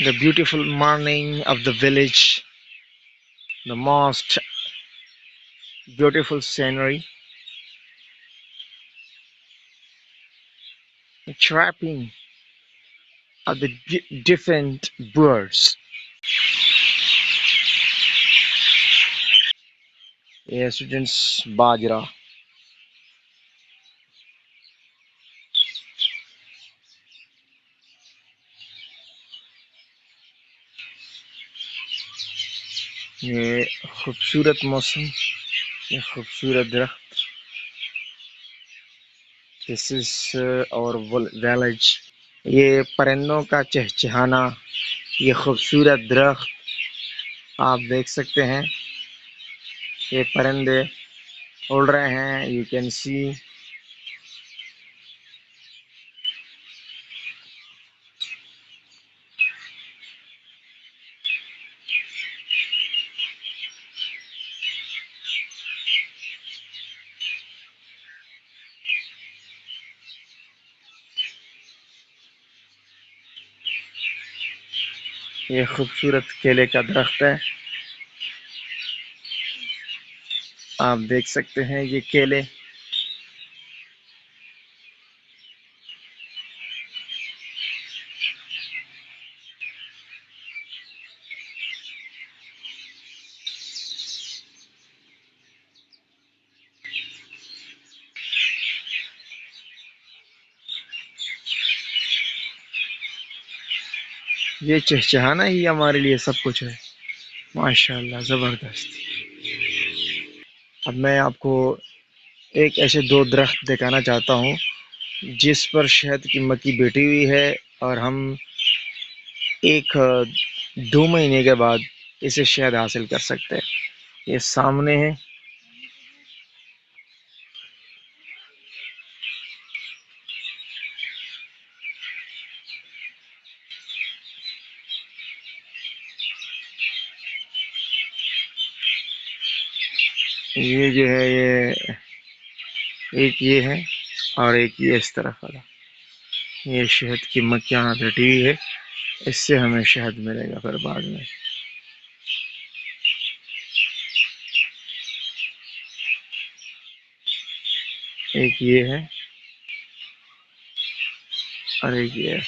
The beautiful morning of the village, the most beautiful scenery, the chirping of the different birds. Yeah, students, Bajra. ये खूबसूरत मौसम, ये खूबसूरत दरख्त. This is our village. ये परिंदों का चहचहाना, ये खूबसूरत दरख्त आप देख सकते हैं. ये परिंदे उड़ रहे हैं. You can see. ये खूबसूरत केले का दरख्त है. आप देख सकते हैं ये केले. ये चहचहाना ही हमारे लिए सब कुछ है. माशाल्लाह, ज़बरदस्त. अब मैं आपको एक ऐसे दो दरख्त दिखाना चाहता हूँ जिस पर शहद की मक्खी बैठी हुई है, और हम एक 2 महीने के बाद इसे शहद हासिल कर सकते हैं. ये सामने है. ये जो है, ये एक ये है और एक ये इस तरफ वाला. ये शहद की मक्खियाँ बैठी हुई है. इससे हमें शहद मिलेगा फिर बाद में. एक ये है और एक ये है.